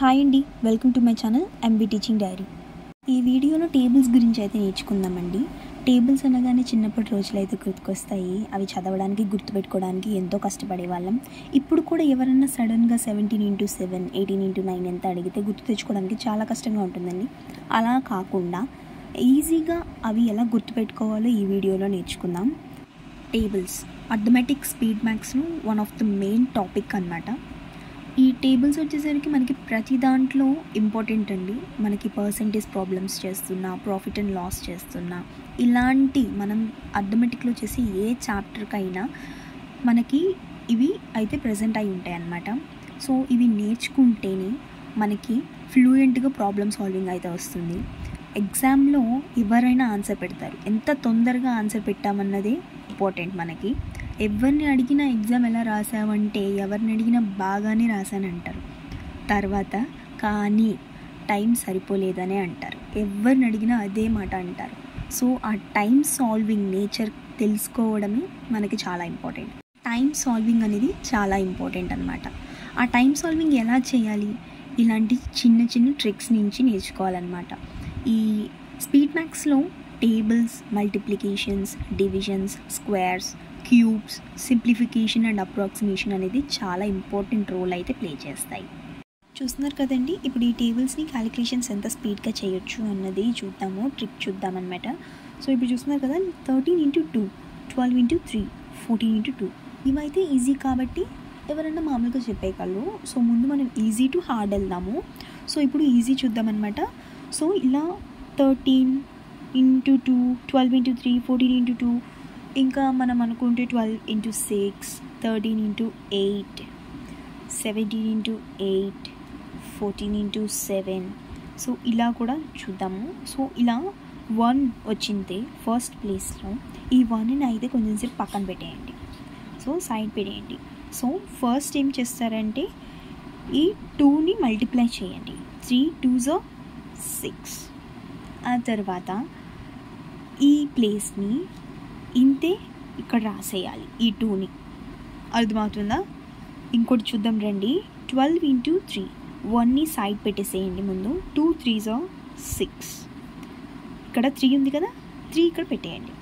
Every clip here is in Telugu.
హాయ్ అండి, welcome to my channel MB teaching diary. ఈ వీడియోలో టేబుల్స్ గురించి అయితే నేర్చుకుందామండి. టేబుల్స్ అనగానే చిన్నప్పటి రోజులు అయితే గుర్తుకొస్తాయి. అవి చదవడానికి గుర్తుపెట్టుకోవడానికి ఎంతో కష్టపడేవాళ్ళం. ఇప్పుడు కూడా ఎవరన్నా సడన్గా 17x7 18x9 ఎంత అడిగితే గుర్తు తెచ్చుకోవడానికి చాలా కష్టంగా ఉంటుందండి. అలా కాకుండా ఈజీగా అవి ఎలా గుర్తుపెట్టుకోవాలో ఈ వీడియోలో నేర్చుకుందాం. టేబుల్స్ అర్థమెటిక్ స్పీడ్ మ్యాథ్స్లో one of the main topic అన్నమాట. ఈ టేబుల్స్ వచ్చేసరికి మనకి ప్రతి దాంట్లో ఇంపార్టెంట్ అండి. మనకి పర్సంటేజ్ ప్రాబ్లమ్స్ చేస్తున్నా, ప్రాఫిట్ అండ్ లాస్ చేస్తున్నా, ఇలాంటి మనం అర్థమెటిక్లో చేసి ఏ చాప్టర్కైనా మనకి ఇవి అయితే ప్రజెంట్ అయి ఉంటాయి అన్నమాట. సో ఇవి నేర్చుకుంటేనే మనకి ఫ్లూయెంట్గా ప్రాబ్లమ్ సాల్వింగ్ అయితే వస్తుంది. ఎగ్జామ్లో ఎవరైనా ఆన్సర్ పెడతారు, ఎంత తొందరగా ఆన్సర్ పెట్టామన్నదే ఇంపార్టెంట్ మనకి. ఎవరిని అడిగినా ఎగ్జామ్ ఎలా రాసావంటే ఎవరిని అడిగినా బాగానే రాశానంటారు. తర్వాత కానీ టైం సరిపోలేదనే అంటారు. ఎవరిని అడిగినా అదే మాట అంటారు. సో ఆ టైం సాల్వింగ్ నేచర్ తెలుసుకోవడమే మనకి చాలా ఇంపార్టెంట్. టైం సాల్వింగ్ అనేది చాలా ఇంపార్టెంట్ అన్నమాట. ఆ టైం సాల్వింగ్ ఎలా చేయాలి, ఇలాంటి చిన్న చిన్న ట్రిక్స్ నుంచి నేర్చుకోవాలన్నమాట. ఈ స్పీడ్ మ్యాథ్స్లో tables, multiplications, divisions, squares, cubes, simplification and approximation అనేది చాలా ఇంపార్టెంట్ రోల్ అయితే ప్లే చేస్తాయి. చూస్తున్నారు కదండి, ఇప్పుడు ఈ టేబుల్స్ని క్యాలిక్యులేషన్స్ ఎంత స్పీడ్గా చేయొచ్చు అన్నది చూద్దాము, ట్రిక్ చూద్దామన్నమాట. సో ఇప్పుడు చూస్తున్నారు కదా, 13x2, 12x3, 14x2 ఇవైతే ఈజీ కాబట్టి ఎవరైనా మామూలుగా చెప్పేయగలరు. సో ముందు మనం ఈజీ టు హార్డ్ వెళ్దాము. సో ఇప్పుడు ఈజీ చూద్దామన్నమాట. సో ఇలా 13x2, 12x3, 14x2, ఇంకా మనం అనుకుంటే 12x6, 13x8, 17x8, 14x7. So ఇలా కూడా చూద్దాము. సో ఇలా 1 వచ్చిందే ఫస్ట్ ప్లేస్లో, ఈ 1ని అయితే కొంచెం సేపు పక్కన పెట్టేయండి. సో సైడ్ పెట్టేయండి. సో ఫస్ట్ ఏం చేస్తారంటే ఈ 2ని మల్టిప్లై చేయండి. 3 2s 6. ఆ తర్వాత ఈ ప్లేస్ని ఇంతే ఇక్కడ రాసేయాలి, ఈ 2ని. అర్థమవుతుందా? ఇంకోటి చూద్దాం రండి. 12x3, 1ని సైడ్ పెట్టేసేయండి ముందు. 2 3s 6. ఇక్కడ 3 ఉంది కదా, 3 ఇక్కడ పెట్టేయండి.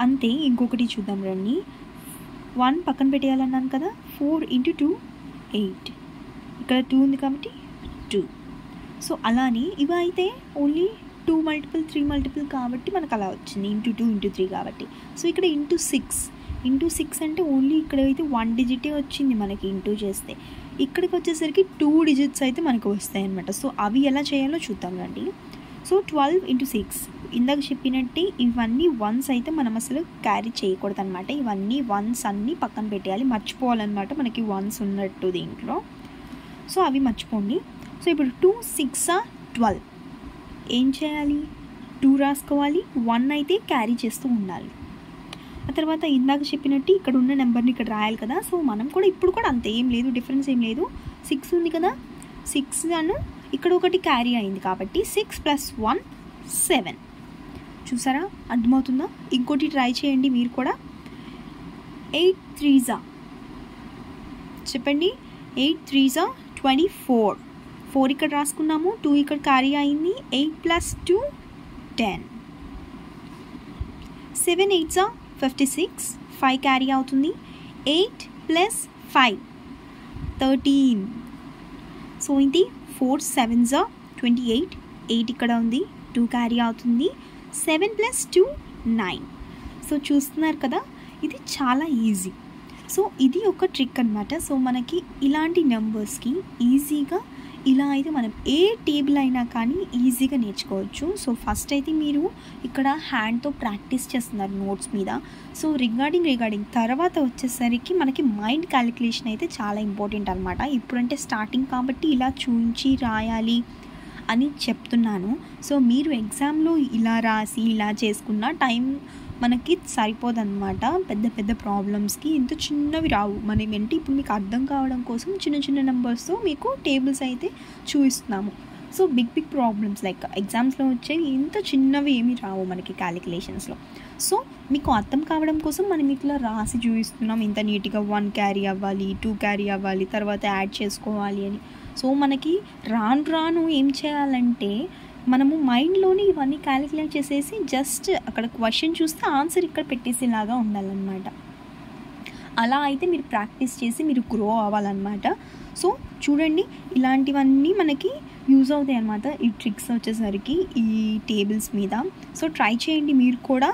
అంతే. ఇంకొకటి చూద్దాం రండి. 1 పక్కన పెట్టేయాలన్నాను కదా, 4x2 8. ఇక్కడ 2 ఉంది కాబట్టి 2. సో అలానే ఇవి అయితే ఓన్లీ 2 మల్టిపుల్ 3 మల్టిపుల్ కాబట్టి మనకు అలా వచ్చింది, ఇంటూ 2 ఇంటూ 3 కాబట్టి. సో ఇక్కడ ఇంటూ 6 అంటే ఓన్లీ ఇక్కడ అయితే 1 డిజిటే వచ్చింది మనకి ఇంటూ చేస్తే. ఇక్కడికి వచ్చేసరికి 2 డిజిట్స్ అయితే మనకు వస్తాయి అన్నమాట. సో అవి ఎలా చేయాలో చూద్దాం రండి. సో 12x6 ఇందాక చెప్పినట్టే ఇవన్నీ వన్స్ అయితే మనం అసలు క్యారీ చేయకూడదు అనమాట. ఇవన్నీ వన్స్ అన్నీ పక్కన పెట్టేయాలి, మర్చిపోవాలన్నమాట మనకి వన్స్ ఉన్నట్టు దీంట్లో. సో అవి మర్చిపోండి. సో ఇప్పుడు 2 6 12 ఏం చేయాలి, 2 రాసుకోవాలి, 1 అయితే క్యారీ చేస్తూ ఉండాలి. ఆ తర్వాత ఇందాక చెప్పినట్టు ఇక్కడ ఉన్న నెంబర్ని ఇక్కడ రాయాలి కదా. సో మనం కూడా ఇప్పుడు కూడా అంతే, ఏం లేదు, డిఫరెన్స్ ఏం లేదు. 6 ఉంది కదా, 6 అను ఇక్కడ ఒకటి క్యారీ అయింది కాబట్టి 6 + 1 7. చూసారా, అర్థమవుతుందా? ఇంకోటి ట్రై చేయండి మీరు కూడా. 8 3s చెప్పండి. 8 3s 24. 4 ఇక్కడ రాసుకున్నాము, 2 ఇక్కడ క్యారీ అయింది. 8 + 2 10. 7 8s 56. 5 క్యారీ అవుతుంది. 8 + 5 13. సో ఇది 4 7s 28. 8 ఇక్కడ ఉంది, 2 క్యారీ అవుతుంది. 7 + 2 9. సో చూస్తున్నారు కదా, ఇది చాలా ఈజీ. సో ఇది ఒక ట్రిక్ అన్నమాట. సో మనకి ఇలాంటి నెంబర్స్కి ఈజీగా ఇలా అయితే మనం ఏ టేబుల్ అయినా కానీ ఈజీగా నేర్చుకోవచ్చు. సో ఫస్ట్ అయితే మీరు ఇక్కడ హ్యాండ్తో ప్రాక్టీస్ చేస్తున్నారు నోట్స్ మీద. సో రిగార్డింగ్ తర్వాత వచ్చేసరికి మనకి మైండ్ క్యాలిక్యులేషన్ అయితే చాలా ఇంపార్టెంట్ అనమాట. ఇప్పుడంటే స్టార్టింగ్ కాబట్టి ఇలా చూయించి రాయాలి అని చెప్తున్నాను. సో మీరు ఎగ్జామ్లో ఇలా రాసి ఇలా చేసుకున్న టైం మనకి సరిపోదన్నమాట. పెద్ద పెద్ద ప్రాబ్లమ్స్కి ఇంత చిన్నవి రావు. మనం ఏంటి ఇప్పుడు మీకు అర్థం కావడం కోసం చిన్న చిన్న నెంబర్స్తో మీకు టేబుల్స్ అయితే చూపిస్తున్నాము. సో బిగ్ ప్రాబ్లమ్స్ లైక్ ఎగ్జామ్స్లో వచ్చేవి ఇంత చిన్నవి ఏమి రావు మనకి క్యాలిక్యులేషన్స్లో. సో మీకు అర్థం కావడం కోసం మనం ఇట్లా రాసి చూపిస్తున్నాం. ఇంత నీట్గా 1 క్యారీ అవ్వాలి, 2 క్యారీ అవ్వాలి, తర్వాత యాడ్ చేసుకోవాలి అని. సో మనకి రాను రాను ఏం చేయాలంటే మనము మైండ్లోనే ఇవన్నీ క్యాలిక్యులేట్ చేసేసి జస్ట్ అక్కడ క్వశ్చన్ చూస్తే ఆన్సర్ ఇక్కడ పెట్టేసేలాగా ఉండాలన్నమాట. అలా అయితే మీరు ప్రాక్టీస్ చేసి మీరు గ్రో అవ్వాలన్నమాట. సో చూడండి, ఇలాంటివన్నీ మనకి యూజ్ అవుతాయి అన్నమాట ఈ ట్రిక్స్ వచ్చేసరికి ఈ టేబుల్స్ మీద. సో ట్రై చేయండి మీరు కూడా.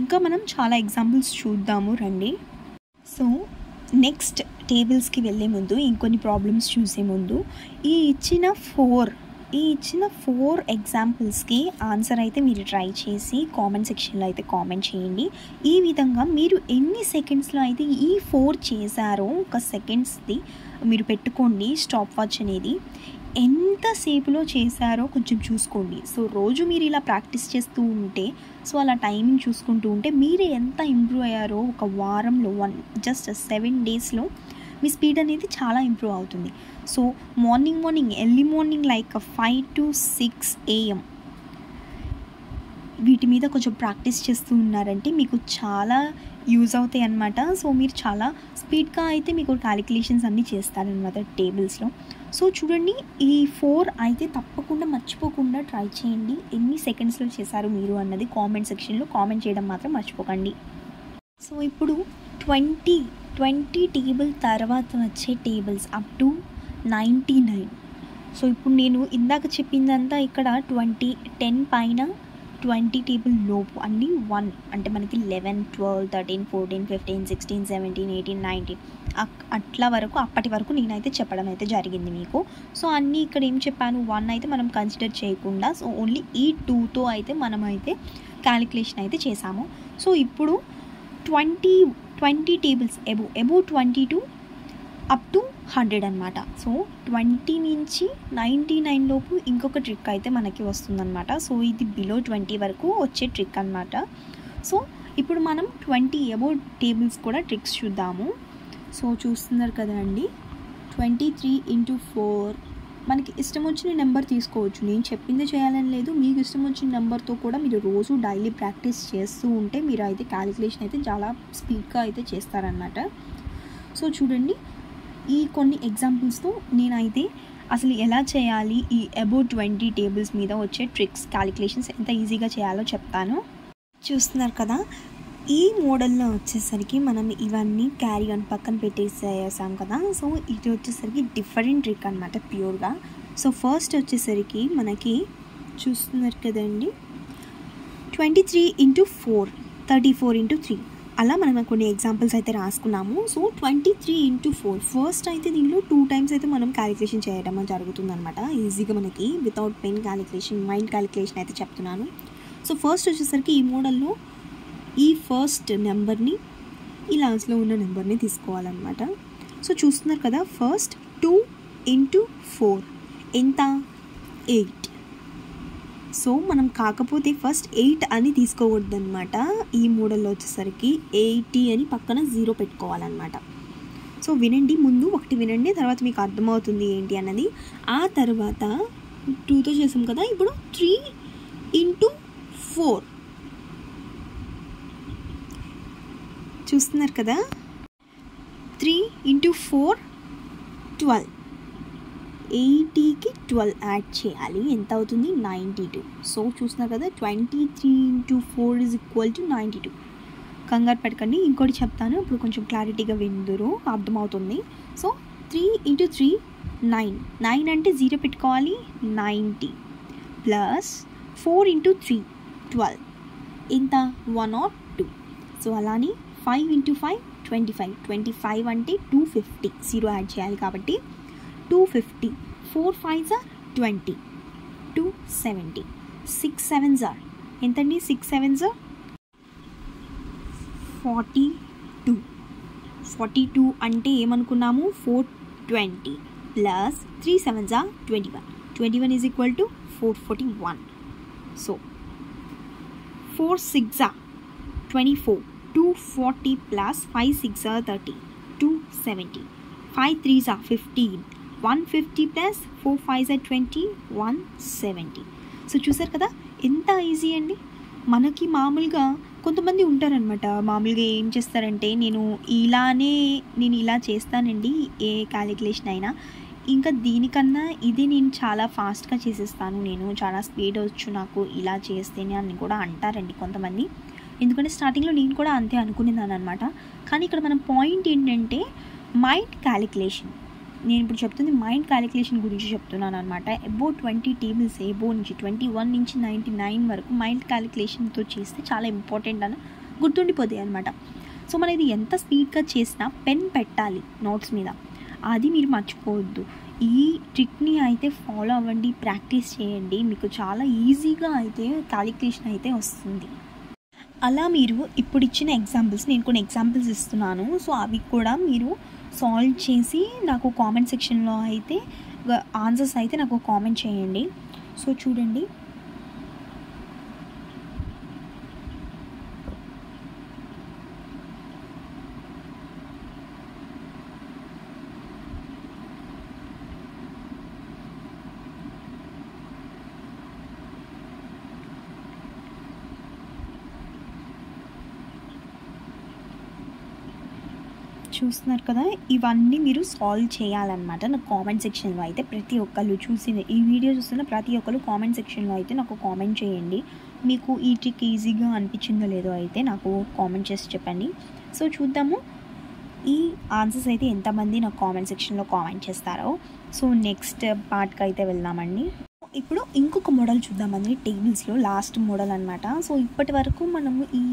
ఇంకా మనం చాలా ఎగ్జాంపుల్స్ చూద్దాము రండి. సో నెక్స్ట్ టేబుల్స్కి వెళ్ళే ముందు ఇంకొన్ని ప్రాబ్లమ్స్ చూసే ముందు ఈ ఇచ్చిన ఫోర్ ఎగ్జాంపుల్స్కి ఆన్సర్ అయితే మీరు ట్రై చేసి కామెంట్ సెక్షన్లో అయితే కామెంట్ చేయండి. ఈ విధంగా మీరు ఎన్ని సెకండ్స్లో అయితే ఈ 4 చేశారో ఒక సెకండ్స్ది మీరు పెట్టుకోండి స్టాప్ వాచ్ అనేది. ఎంతసేపులో చేశారో కొంచెం చూసుకోండి. సో రోజు మీరు ఇలా ప్రాక్టీస్ చేస్తూ ఉంటే, సో అలా టైమింగ్ చూసుకుంటూ ఉంటే మీరే ఎంత ఇంప్రూవ్ అయ్యారో ఒక వారంలో జస్ట్ 7 డేస్లో మీ స్పీడ్ అనేది చాలా ఇంప్రూవ్ అవుతుంది. So morning early morning like 5 to 6 AM వీటి మీద కొంచెం ప్రాక్టీస్ చేస్తూ ఉన్నారంటే మీకు చాలా యూజ్ అవుతాయి అన్నమాట. సో మీరు చాలా స్పీడ్గా అయితే మీకు క్యాలిక్యులేషన్స్ అన్నీ చేస్తారనమాట టేబుల్స్లో. సో చూడండి, ఈ 4 అయితే తప్పకుండా మర్చిపోకుండా ట్రై చేయండి. ఎన్ని సెకండ్స్లో చేశారు మీరు అన్నది కామెంట్ సెక్షన్లో కామెంట్ చేయడం మాత్రం మర్చిపోకండి. సో ఇప్పుడు 20 టేబుల్ తర్వాత వచ్చే టేబుల్స్ అప్ టు 99. సో ఇప్పుడు నేను ఇందాక చెప్పిందంతా ఇక్కడ 10 పైన 20 టేబుల్ లోపు అన్నీ 1 అంటే మనకి 11, 12, 13, 14, 15, 16, 17, 18, 19 అట్లా వరకు అప్పటి వరకు నేనైతే చెప్పడం అయితే జరిగింది మీకు. సో అన్నీ ఇక్కడ ఏం చెప్పాను, 1 అయితే మనం కన్సిడర్ చేయకుండా సో ఓన్లీ ఈ 2తో అయితే మనమైతే క్యాలిక్యులేషన్ అయితే చేసాము. సో ఇప్పుడు 20 టేబుల్స్ అబోవ్ 22 అప్ టు 100 అనమాట. సో 20 నుంచి 99 లోపు ఇంకొక ట్రిక్ అయితే మనకి వస్తుందన్నమాట. సో ఇది బిలో 20 వరకు వచ్చే ట్రిక్ అనమాట. సో ఇప్పుడు మనం 20 అబోవ్ టేబుల్స్ కూడా ట్రిక్స్ చూద్దాము. సో చూస్తున్నారు కదా అండి, 23 into 4 మనకి ఇష్టం వచ్చిన నెంబర్ తీసుకోవచ్చు. నేను చెప్పింది చేయాలని లేదు, మీకు ఇష్టం వచ్చిన నెంబర్తో కూడా మీరు రోజు డైలీ ప్రాక్టీస్ చేస్తూ ఉంటే మీరు అయితే క్యాలిక్యులేషన్ అయితే చాలా స్పీడ్గా అయితే చేస్తారనమాట. సో చూడండి, ఈ కొన్ని ఎగ్జాంపుల్స్తో నేనైతే అసలు ఎలా చేయాలి ఈ అబౌవ్ 20 టేబుల్స్ మీద వచ్చే ట్రిక్స్ క్యాలిక్యులేషన్స్ ఎంత ఈజీగా చేయాలో చెప్తాను. చూస్తున్నారు కదా, ఈ మోడల్లో వచ్చేసరికి మనం ఇవన్నీ క్యారీ ఆన్ పక్కన పెట్టేసేసాం కదా. సో ఇది వచ్చేసరికి డిఫరెంట్ ట్రిక్ అనమాట ప్యూర్గా. సో ఫస్ట్ వచ్చేసరికి మనకి చూస్తున్నారు కదండి, 23 into 4, 34 into 3 అలా మనం కొన్ని ఎగ్జాంపుల్స్ అయితే రాసుకున్నాము. సో 23 into 4 ఫస్ట్ అయితే దీనిలో 2 times అయితే మనం క్యాలిక్యులేషన్ చేయడం జరుగుతుంది అనమాట. ఈజీగా మనకి without pen calculation, mind calculation అయితే చెప్తున్నాను. సో ఫస్ట్ వచ్చేసరికి ఈ మోడల్లో ఈ ఫస్ట్ నెంబర్ని ఈ లాస్ట్లో ఉన్న నెంబర్ని తీసుకోవాలన్నమాట. సో చూస్తున్నారు కదా, ఫస్ట్ 2 into 4 ఎంత, 8. సో మనం కాకపోతే ఫస్ట్ 8 అని తీసుకోకూడదు అనమాట. ఈ మోడల్లో వచ్చేసరికి 80 అని పక్కన 0 పెట్టుకోవాలన్నమాట. సో వినండి, ముందు ఒకటి వినండి, తర్వాత మీకు అర్థమవుతుంది ఏంటి అన్నది. ఆ తర్వాత 2తో చేసాం కదా, ఇప్పుడు 3 into 4 చూస్తున్నారు కదా, 3 into 4 12. 80కి 12 యాడ్ చేయాలి, ఎంత అవుతుంది, 92. సో చూస్తున్నారు కదా, 23 into 4 is equal to 92. కంగారు పెట్టకండి, ఇంకోటి చెప్తాను, ఇప్పుడు కొంచెం క్లారిటీగా విందురు, అర్థమవుతుంది. సో 3 into 3 9 అంటే 0 పెట్టుకోవాలి, 90 ప్లస్ 4 into 3 12 ఎంత, 102. సో అలానే 5 into 5 25 అంటే 250, 0 యాడ్ చేయాలి కాబట్టి 250. 4 5s are 20, 270. 6 7s are ఎంతండి, 6 7s are 42 అంటే ఏమనుకున్నాము, 420 plus 3 7s are 21 is equal to 441. So 4 6 are 24, 240 plus 5 6 are 30, 270. 5 3s are 15, 150 plus 4 5s are 20, 170. So చూసారు కదా, ఎంత ఈజీ అండి. మనకి మామూలుగా కొంతమంది ఉంటారనమాట, మామూలుగా ఏం చేస్తారంటే నేను ఇలా చేస్తానండి, ఏ క్యాలిక్యులేషన్ అయినా ఇంకా దీనికన్నా ఇది నేను చాలా ఫాస్ట్గా చేసేస్తాను, నేను చాలా స్పీడ్ వచ్చు నాకు ఇలా చేస్తేనే అని కూడా అంటారండి కొంతమంది. ఎందుకంటే స్టార్టింగ్లో నేను కూడా అంతే అనుకునేదాన్ని అనమాట. కానీ ఇక్కడ మన పాయింట్ ఏంటంటే మైండ్ క్యాలిక్యులేషన్. నేను ఇప్పుడు చెప్తుంది మైండ్ క్యాలిక్యులేషన్ గురించి చెప్తున్నాను అనమాట. అబౌట్ 20 టేబుల్స్ ఎబో నుంచి 21 నుంచి 99 వరకు మైండ్ క్యాలిక్యులేషన్తో చేస్తే చాలా ఇంపార్టెంట్ అని గుర్తుండిపోతాయి అనమాట. సో మనం ఇది ఎంత స్పీడ్గా చేసినా పెన్ పెట్టాలి నోట్స్ మీద, అది మీరు మర్చిపోవద్దు. ఈ ట్రిక్ని అయితే ఫాలో అవ్వండి, ప్రాక్టీస్ చేయండి, మీకు చాలా ఈజీగా అయితే క్యాలిక్యులేషన్ అయితే వస్తుంది. అలా మీరు ఇప్పుడు ఇచ్చిన ఎగ్జాంపుల్స్, నేను కొన్ని ఎగ్జాంపుల్స్ ఇస్తున్నాను, సో అవి కూడా మీరు సాల్వ్ చేసి నాకు కామెంట్ సెక్షన్లో అయితే ఆన్సర్స్ అయితే నాకు కామెంట్ చేయండి. సో చూడండి, చూస్తున్నారు కదా, ఇవన్నీ మీరు సాల్వ్ చేయాలన్నమాట. నాకు కామెంట్ సెక్షన్లో అయితే ప్రతి ఒక్కళ్ళు ఈ వీడియో చూస్తున్న ప్రతి ఒక్కరు కామెంట్ సెక్షన్లో అయితే నాకు కామెంట్ చేయండి. మీకు ఈ ట్రిక్ ఈజీగా అనిపించిందో లేదో అయితే నాకు కామెంట్ చేసి చెప్పండి. సో చూద్దాము ఈ ఆన్సర్స్ అయితే ఎంతమంది నాకు కామెంట్ సెక్షన్లో కామెంట్ చేస్తారో. సో నెక్స్ట్ పార్ట్కి అయితే వెళ్దామండి. ఇప్పుడు ఇంకొక మోడల్ చూద్దామండి, టేబుల్స్లో లాస్ట్ మోడల్ అనమాట. సో ఇప్పటి వరకు మనము ఈ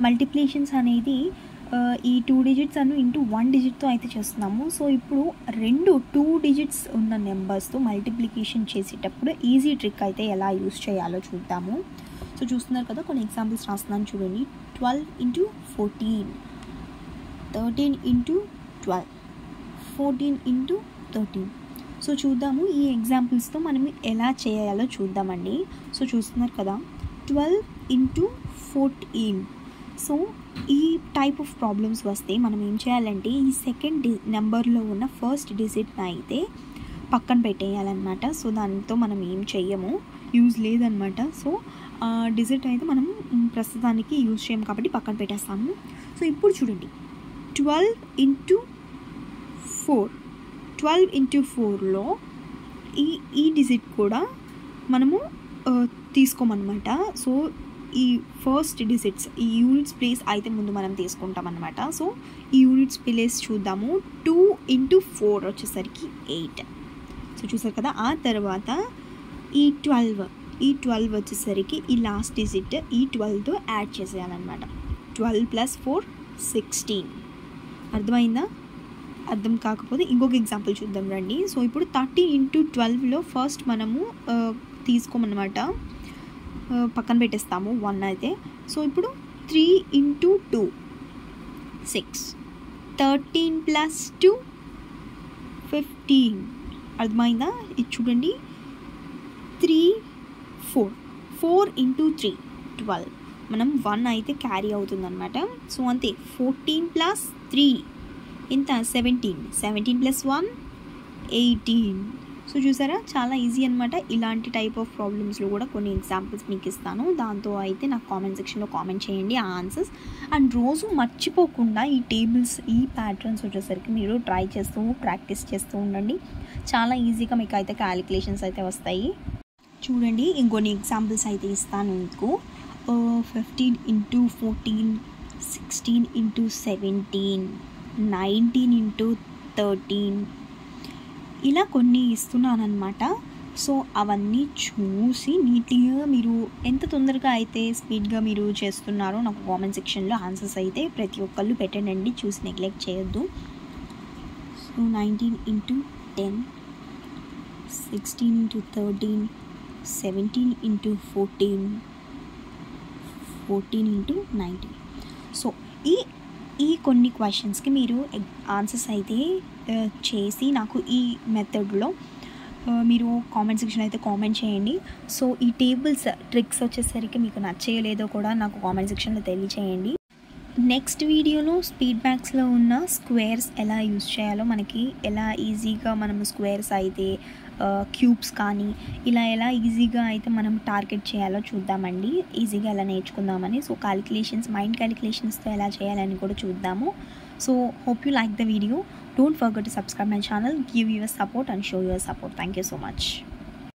మల్టిప్లికేషన్స్ అనేది ఈ 2 డిజిట్స్ ఇంటూ 1 డిజిట్తో అయితే చేస్తున్నాము. సో ఇప్పుడు 2 డిజిట్స్ ఉన్న నెంబర్స్తో మల్టిప్లికేషన్ చేసేటప్పుడు ఈజీ ట్రిక్ అయితే ఎలా యూస్ చేయాలో చూద్దాము. సో చూస్తున్నారు కదా, కొన్ని ఎగ్జాంపుల్స్ రాస్తున్నాను చూడండి. 12 ఇంటూ 14, 13 ఇంటూ 12, 14 ఇంటూ 13. సో చూద్దాము ఈ ఎగ్జాంపుల్స్తో మనం ఎలా చేయాలో చూద్దామండి. సో చూస్తున్నారు కదా, 12 ఇంటూ 14. సో ఈ టైప్ ఆఫ్ ప్రాబ్లమ్స్ వస్తే మనం ఏం చేయాలంటే ఈ సెకండ్ నెంబర్లో ఉన్న ఫస్ట్ డిజిట్ని అయితే పక్కన పెట్టేయాలన్నమాట. సో దాంతో మనం ఏం చెయ్యము, యూజ్ లేదనమాట. సో డిజిట్ అయితే మనం ప్రస్తుతానికి యూజ్ చేయము కాబట్టి పక్కన పెట్టేస్తాము. సో ఇప్పుడు చూడండి, 12 ఇంటూ 4, 12 ఇంటూ 4లో ఈ డిజిట్ కూడా మనము తీసుకోమన్నమాట. సో ఈ ఫస్ట్ డిజిట్స్, ఈ యూనిట్స్ ప్లేస్ అయితే ముందు మనం తీసుకుంటాం అనమాట. సో ఈ యూనిట్స్ ప్లేస్ చూద్దాము. 2 ఇంటూ 4 వచ్చేసరికి 8. సో చూసారు కదా, ఆ తర్వాత ఈ 12 వచ్చేసరికి ఈ లాస్ట్ డిజిట్ ఈ 12తో యాడ్ చేసేయాలన్నమాట. 12 + 4 16. అర్థమైందా? అర్థం కాకపోతే ఇంకొక ఎగ్జాంపుల్ చూద్దాం రండి. సో ఇప్పుడు 30 ఇంటూ 12లో ఫస్ట్ మనము తీసుకోమన్నమాట, పక్కన పెట్టేస్తాము 1 అయితే. సో ఇప్పుడు 3 ఇంటూ 2 6, 13 + 2 15. అర్థమైందా? ఇది చూడండి, 3 4 ఇంటూ 3 12. మనం 1 అయితే క్యారీ అవుతుంది అనమాట. సో అంతే, 14 + 3 ఎంత 17, 17 + 1 18. సో చూసారా, చాలా ఈజీ అనమాట. ఇలాంటి టైప్ ఆఫ్ ప్రాబ్లమ్స్లో కూడా కొన్ని ఎగ్జాంపుల్స్ మీకు ఇస్తాను, దాంతో అయితే నాకు కామెంట్ సెక్షన్లో కామెంట్ చేయండి ఆ ఆన్సర్స్. అండ్ రోజు మర్చిపోకుండా ఈ టేబుల్స్, ఈ ప్యాటర్న్స్ వచ్చేసరికి మీరు ట్రై చేస్తూ ప్రాక్టీస్ చేస్తూ ఉండండి. చాలా ఈజీగా మీకు అయితే క్యాలిక్యులేషన్స్ అయితే వస్తాయి. చూడండి, ఇంకొన్ని ఎగ్జాంపుల్స్ అయితే ఇస్తాను మీకు. 15 ఇంటూ 14, 16 ఇంటూ 17, 19 ఇంటూ 13, ఇలా కొన్ని ఇస్తున్నానమాట. సో అవన్నీ చూసి నీట్గా మీరు ఎంత తొందరగా అయితే స్పీడ్గా మీరు చేస్తున్నారో నాకు కామెంట్ సెక్షన్లో ఆన్సర్స్ అయితే ప్రతి ఒక్కళ్ళు పెట్టండి, చూసి నెగ్లెక్ట్ చేయొద్దు. So 19 into 10, 16 into 13, 17 into 14, 14 into 19. So ఈ కొన్ని క్వశ్చన్స్కి మీరు ఆన్సర్స్ అయితే చేసి నాకు ఈ మెథడ్లో మీరు కామెంట్ సెక్షన్ అయితే కామెంట్ చేయండి. సో ఈ టేబుల్స్ ట్రిక్స్ వచ్చేసరికి మీకు నచ్చేయలేదో కూడా నాకు కామెంట్ సెక్షన్లో తెలియచేయండి. నెక్స్ట్ వీడియోలో స్పీడ్ బ్యాగ్స్లో ఉన్న స్క్వేర్స్ ఎలా యూజ్ చేయాలో, మనకి ఎలా ఈజీగా మనం స్క్వేర్స్ అయితే క్యూబ్స్ కానీ ఇలా ఎలా ఈజీగా అయితే మనం టార్గెట్ చేయాలో చూద్దామండి, ఈజీగా ఎలా నేర్చుకుందామని. సో మైండ్ క్యాలిక్యులేషన్స్తో ఎలా చేయాలని కూడా చూద్దాము. So hope you like the video. Don't forget to subscribe my channel, give your support and show your support. Thank you so much.